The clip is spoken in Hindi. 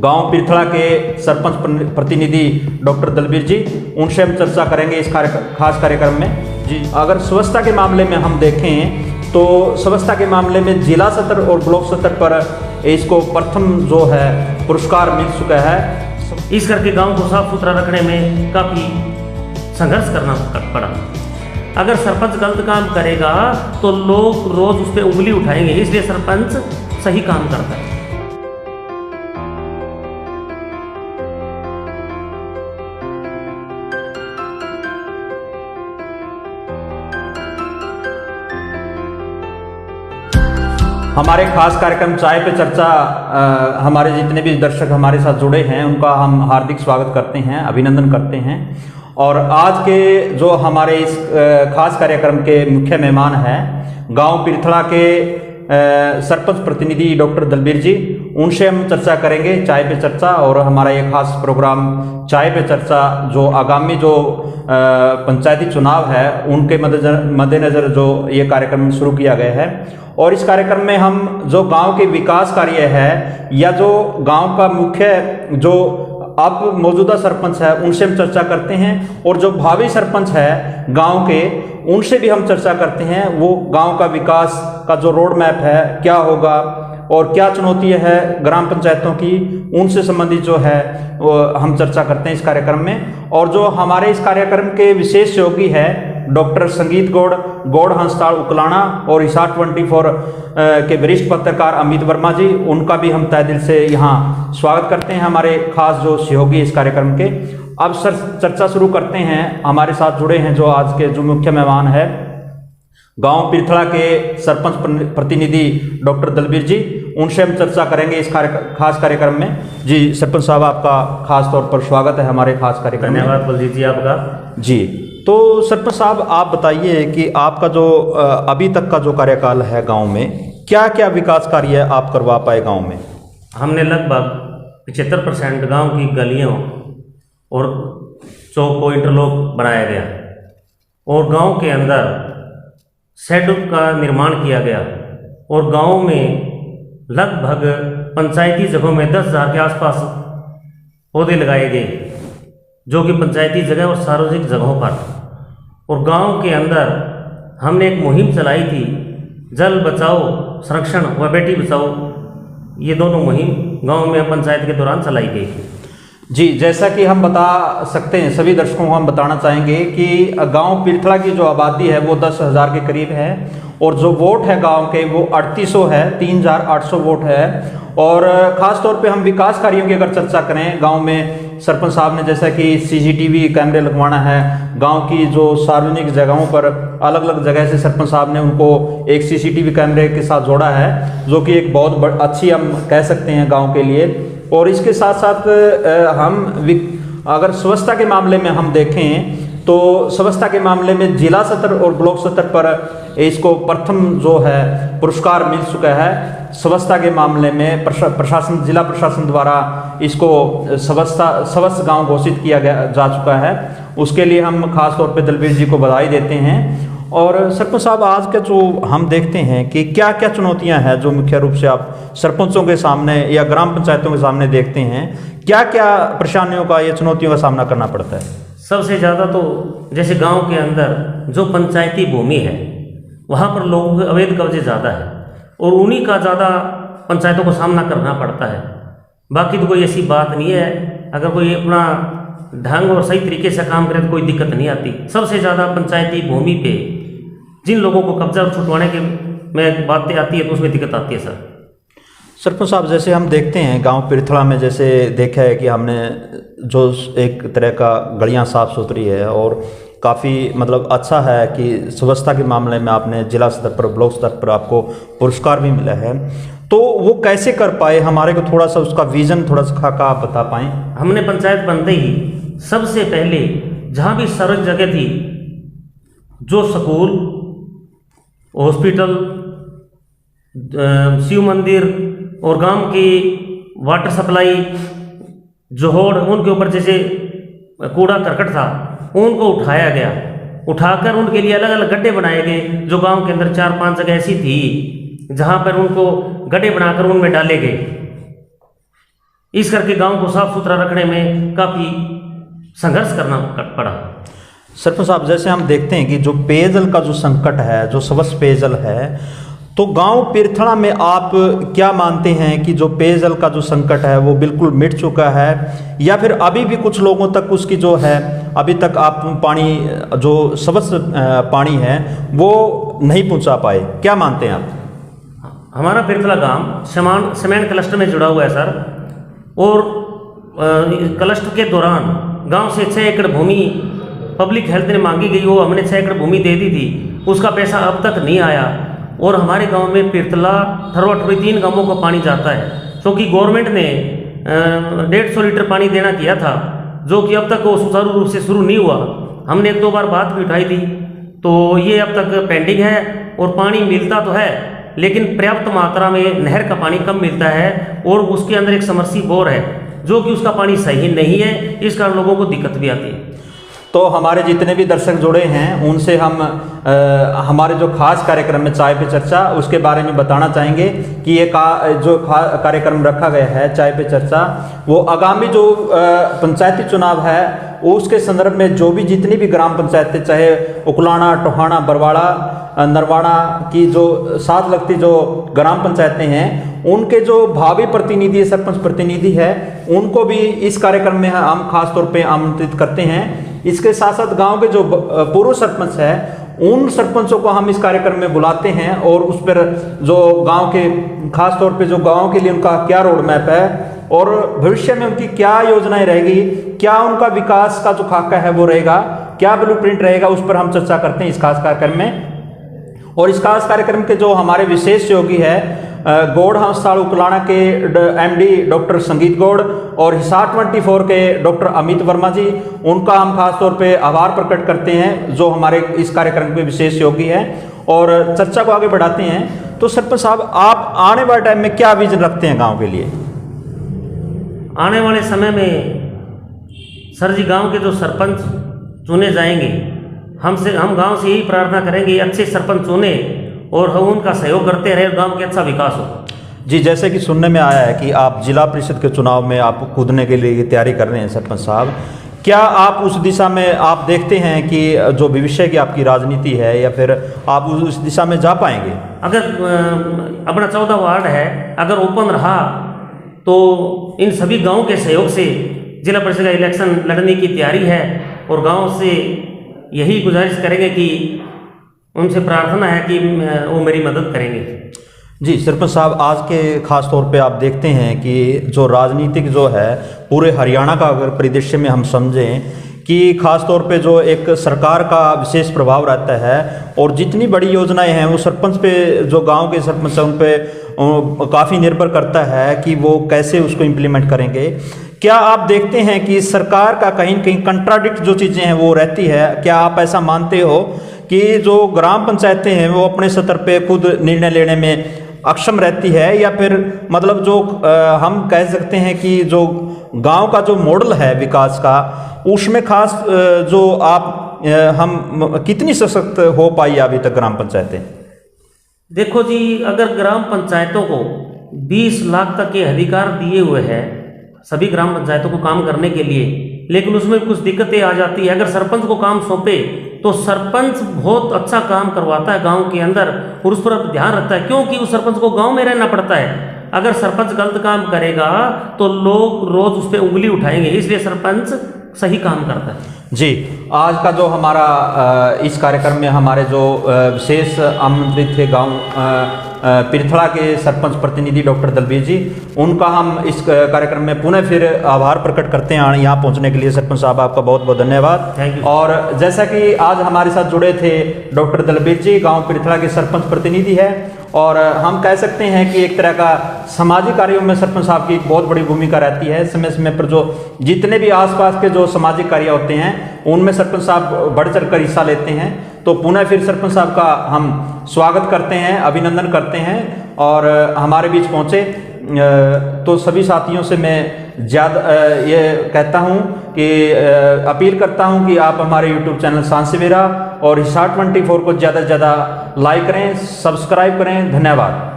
गांव पिरथड़ा के सरपंच प्रतिनिधि डॉक्टर दलबीर जी, उनसे हम चर्चा करेंगे इस खास कार्यक्रम में। जी, अगर स्वच्छता के मामले में हम देखें तो स्वच्छता के मामले में जिला स्तर और ब्लॉक स्तर पर इसको प्रथम जो है पुरस्कार मिल चुका है। इस करके गांव को साफ सुथरा रखने में काफ़ी संघर्ष करना पड़ा। अगर सरपंच गलत काम करेगा तो लोग रोज उस पर उंगली उठाएंगे, इसलिए सरपंच सही काम करता है। हमारे खास कार्यक्रम चाय पे चर्चा हमारे जितने भी दर्शक हमारे साथ जुड़े हैं उनका हम हार्दिक स्वागत करते हैं, अभिनंदन करते हैं। और आज के जो हमारे इस खास कार्यक्रम के मुख्य मेहमान हैं गांव पिरथड़ा के सरपंच प्रतिनिधि डॉक्टर दलबीर जी, उनसे हम चर्चा करेंगे चाय पे चर्चा। और हमारा ये खास प्रोग्राम चाय पे चर्चा जो आगामी जो पंचायती चुनाव है उनके मद्देनज़र जो ये कार्यक्रम शुरू किया गया है। और इस कार्यक्रम में हम जो गांव के विकास कार्य है या जो गांव का मुख्य जो अब मौजूदा सरपंच है उनसे हम चर्चा करते हैं, और जो भावी सरपंच है गांव के उनसे भी हम चर्चा करते हैं। वो गांव का विकास का जो रोड मैप है क्या होगा और क्या चुनौतियां है ग्राम पंचायतों की, उनसे संबंधित जो है वो हम चर्चा करते हैं इस कार्यक्रम में। और जो हमारे इस कार्यक्रम के विशेष सहयोगी है डॉक्टर संगीत गौड़ हंसताल उकलाना और हिसार 24 के वरिष्ठ पत्रकार अमित वर्मा जी, उनका भी हम तहे दिल से यहाँ स्वागत करते हैं हमारे खास जो सहयोगी इस कार्यक्रम के। अब सर चर्चा शुरू करते हैं। हमारे साथ जुड़े हैं जो आज के जो मुख्य मेहमान है गांव पिरथड़ा के सरपंच प्रतिनिधि डॉक्टर दलबीर जी, उनसे हम चर्चा करेंगे इस खास कार्यक्रम में। जी सरपंच साहब, आपका खास तौर पर स्वागत है हमारे खास कार्यक्रम में। धन्यवाद बलजीत जी आपका। जी, तो सरपंच साहब आप बताइए कि आपका जो अभी तक का जो कार्यकाल है गांव में क्या क्या विकास कार्य आप करवा पाए गांव में? हमने लगभग 75% गांव की गलियों और चौक को इंटरलॉक बनाया गया और गांव के अंदर शेड का निर्माण किया गया और गांव में लगभग पंचायती जगहों में 10,000 के आसपास पौधे लगाए गए जो कि पंचायती जगह और सार्वजनिक जगहों पर। और गांव के अंदर हमने एक मुहिम चलाई थी, जल बचाओ संरक्षण व बेटी बचाओ, ये दोनों मुहिम गांव में पंचायत के दौरान चलाई गई थी। जी, जैसा कि हम बता सकते हैं सभी दर्शकों को हम बताना चाहेंगे कि गांव पिरथड़ा की जो आबादी है वो 10,000 के करीब है और जो वोट है गांव के वो 3800 है, 3,800 वोट है। और ख़ास तौर पे हम विकास कार्यों की अगर चर्चा करें गांव में, सरपंच साहब ने जैसा कि CCTV कैमरे लगवाना है गांव की जो सार्वजनिक जगहों पर, अलग अलग जगह से सरपंच साहब ने उनको एक CCTV कैमरे के साथ जोड़ा है जो कि एक बहुत अच्छी हम कह सकते हैं गाँव के लिए। और इसके साथ साथ हम अगर स्वच्छता के मामले में हम देखें तो स्वच्छता के मामले में जिला स्तर और ब्लॉक स्तर पर इसको प्रथम जो है पुरस्कार मिल चुका है। स्वच्छता के मामले में प्रशासन, जिला प्रशासन द्वारा इसको स्वच्छ गांव घोषित किया जा चुका है। उसके लिए हम खास तौर पे दलबीर जी को बधाई देते हैं। और सरपंच साहब, आज के जो हम देखते हैं कि क्या क्या चुनौतियां हैं जो मुख्य रूप से आप सरपंचों के सामने या ग्राम पंचायतों के सामने देखते हैं, क्या क्या परेशानियों का, ये चुनौतियों का सामना करना पड़ता है? सबसे ज़्यादा तो जैसे गांव के अंदर जो पंचायती भूमि है वहाँ पर लोगों के अवैध कब्जे ज़्यादा है और उन्हीं का ज़्यादा पंचायतों को सामना करना पड़ता है। बाकी तो कोई ऐसी बात नहीं है, अगर कोई अपना ढंग और सही तरीके से काम करे तो कोई दिक्कत नहीं आती। सबसे ज़्यादा पंचायती भूमि पे जिन लोगों को कब्जा छुटवाने के में बातें आती है तो उसमें दिक्कत आती है। सरपंच साहब, जैसे हम देखते हैं गांव पिरथड़ा में, जैसे देखा है कि हमने जो एक तरह का गलियां साफ़ सुथरी है और काफ़ी मतलब अच्छा है कि स्वच्छता के मामले में आपने जिला स्तर पर, ब्लॉक स्तर पर आपको पुरस्कार भी मिला है, तो वो कैसे कर पाए? हमारे को थोड़ा सा उसका विजन थोड़ा सा खाका आप बता पाएँ। हमने पंचायत बनते ही सबसे पहले जहाँ भी सार्वजनिक जगह थी, जो स्कूल, हॉस्पिटल, शिव मंदिर और गांव की वाटर सप्लाई, जोहड़, उनके ऊपर जैसे कूड़ा करकट था उनको उठाया गया। उठाकर उनके लिए अलग अलग गड्ढे बनाए गए। जो गांव के अंदर 4-5 जगह ऐसी थी, 4-5 जगह ऐसी थी जहां पर उनको गड्ढे बनाकर उनमें डाले गए। जहां पर उनको गड्ढे बनाकर उनमें डाले गए। जो गांव के अंदर 4-5 जगह ऐसी थी, जहां पर उनको गड्ढे बनाकर उनमें डाले गए। 4-5 जगह ऐसी थी, जहां पर उनको गड्ढे बनाकर उनमें डाले गए। इस करके गांव को साफ सुथरा रखने में काफ़ी संघर्ष करना पड़ा। सरपंच साहब, जैसे हम देखते हैं कि जो पेयजल का जो संकट है, जो स्वच्छ पेयजल है, तो गांव पिरथड़ा में आप क्या मानते हैं कि जो पेयजल का जो संकट है वो बिल्कुल मिट चुका है, या फिर अभी भी कुछ लोगों तक उसकी जो है अभी तक आप पानी जो स्वच्छ पानी है वो नहीं पहुंचा पाए, क्या मानते हैं आप? हमारा पिरथला गांव समान क्लस्टर में जुड़ा हुआ है सर, और क्लस्टर के दौरान गांव से 6 एकड़ भूमि पब्लिक हेल्थ ने मांगी गई, वो हमने 6 एकड़ भूमि दे दी थी, उसका पैसा अब तक नहीं आया। और हमारे गांव में पिरथला ठरवा ठुरी 3 गांवों को पानी जाता है, क्योंकि गवर्नमेंट ने 150 लीटर पानी देना किया था, जो कि अब तक वो सुचारू रूप से शुरू नहीं हुआ। हमने 1-2 बार बात भी उठाई थी, तो ये अब तक पेंडिंग है। और पानी मिलता तो है लेकिन पर्याप्त मात्रा में नहर का पानी कम मिलता है, और उसके अंदर एक समर्सी बोर है जो कि उसका पानी सही नहीं है, इस कारण लोगों को दिक्कत भी आती है। तो हमारे जितने भी दर्शक जुड़े हैं उनसे हम हमारे जो खास कार्यक्रम में चाय पे चर्चा, उसके बारे में बताना चाहेंगे कि ये जो कार्यक्रम रखा गया है चाय पे चर्चा, वो आगामी जो पंचायती चुनाव है उसके संदर्भ में जो भी जितनी भी ग्राम पंचायतें, चाहे उकलाना, टोहाना, बरवाड़ा, नरवाड़ा की जो साथ लगती जो ग्राम पंचायतें हैं, उनके जो भावी प्रतिनिधि, सरपंच प्रतिनिधि है, उनको भी इस कार्यक्रम में हम खास तौर पे आमंत्रित करते हैं। इसके साथ साथ गांव के जो पूर्व सरपंच है उन सरपंचों को हम इस कार्यक्रम में बुलाते हैं, और उस पर जो गांव के खास तौर पे जो गांव के लिए उनका क्या रोड मैप है और भविष्य में उनकी क्या योजनाएं रहेगी, क्या उनका विकास का जो खाका है वो रहेगा, क्या ब्लूप्रिंट रहेगा, उस पर हम चर्चा करते हैं इस खास कार्यक्रम में। और इस खास कार्यक्रम के जो हमारे विशेष सहयोगी है गौड़ हंसाड़ उकलाना के MD डॉक्टर संगीत गौड़ और हिसार 24 के डॉक्टर अमित वर्मा जी, उनका हम खास तौर पे आभार प्रकट करते हैं जो हमारे इस कार्यक्रम के विशेष सहयोगी हैं। और चर्चा को आगे बढ़ाते हैं। तो सरपंच साहब, आप आने वाले टाइम में क्या विजन रखते हैं गांव के लिए? आने वाले समय में सर जी, गांव के जो सरपंच चुने जाएंगे, हम गांव से यही प्रार्थना करेंगे अच्छे सरपंच चुने और हम उनका सहयोग करते रहे, गांव के अच्छा विकास हो। जी, जैसे कि सुनने में आया है कि आप जिला परिषद के चुनाव में आप कूदने के लिए तैयारी कर रहे हैं सरपंच साहब, क्या आप उस दिशा में आप देखते हैं कि जो भविष्य की आपकी राजनीति है, या फिर आप उस दिशा में जा पाएंगे? अगर अपना 14 वार्ड है, अगर ओपन रहा तो इन सभी गाँव के सहयोग से जिला परिषद का इलेक्शन लड़ने की तैयारी है, और गाँव से यही गुजारिश करेंगे कि उनसे प्रार्थना है कि वो मेरी मदद करेंगे। जी सरपंच साहब, आज के खास तौर पे आप देखते हैं कि जो राजनीतिक जो है पूरे हरियाणा का अगर परिदृश्य में हम समझें कि खास तौर पे जो एक सरकार का विशेष प्रभाव रहता है, और जितनी बड़ी योजनाएं हैं वो सरपंच पे, जो गांव के सरपंच हैं उन पे काफ़ी निर्भर करता है कि वो कैसे उसको इम्प्लीमेंट करेंगे। क्या आप देखते हैं कि सरकार का कहीं न कहीं कंट्राडिक्ट जो चीज़ें हैं वो रहती है? क्या आप ऐसा मानते हो कि जो ग्राम पंचायतें हैं वो अपने स्तर पे खुद निर्णय लेने में अक्षम रहती है, या फिर मतलब जो हम कह सकते हैं कि जो गांव का जो मॉडल है विकास का, उसमें खास जो आप हम कितनी सशक्त हो पाई अभी तक ग्राम पंचायतें? देखो जी, अगर ग्राम पंचायतों को 20 लाख तक के अधिकार दिए हुए हैं सभी ग्राम पंचायतों को काम करने के लिए, लेकिन उसमें कुछ दिक्कतें आ जाती है। अगर सरपंच को काम सौंपे तो सरपंच बहुत अच्छा काम करवाता है गांव के अंदर, और उस पर ध्यान रखता है, क्योंकि उस सरपंच को गांव में रहना पड़ता है। अगर सरपंच गलत काम करेगा तो लोग रोज उस पर उंगली उठाएंगे, इसलिए सरपंच सही काम करता है। जी, आज का जो हमारा इस कार्यक्रम में हमारे जो विशेष आमंत्रित थे गांव पिरथड़ा के सरपंच प्रतिनिधि डॉक्टर दलबीर जी, उनका हम इस कार्यक्रम में पुनः फिर आभार प्रकट करते हैं यहाँ पहुँचने के लिए। सरपंच साहब, आपका बहुत बहुत धन्यवाद। Thank you. और जैसा कि आज हमारे साथ जुड़े थे डॉक्टर दलबीर जी, गांव पिरथड़ा के सरपंच प्रतिनिधि है, और हम कह सकते हैं कि एक तरह का सामाजिक कार्यों में सरपंच साहब की बहुत बड़ी भूमिका रहती है। समय समय पर जो जितने भी आसपास के जो सामाजिक कार्य होते हैं उनमें सरपंच साहब बढ़ चढ़ कर हिस्सा लेते हैं। तो पुनः फिर सरपंच साहब का हम स्वागत करते हैं, अभिनंदन करते हैं, और हमारे बीच पहुँचे। तो सभी साथियों से मैं ज़्यादा ये कहता हूँ कि अपील करता हूँ कि आप हमारे YouTube चैनल सांसवेरा और हिसार 24 को ज़्यादा से ज़्यादा लाइक करें, सब्सक्राइब करें। धन्यवाद।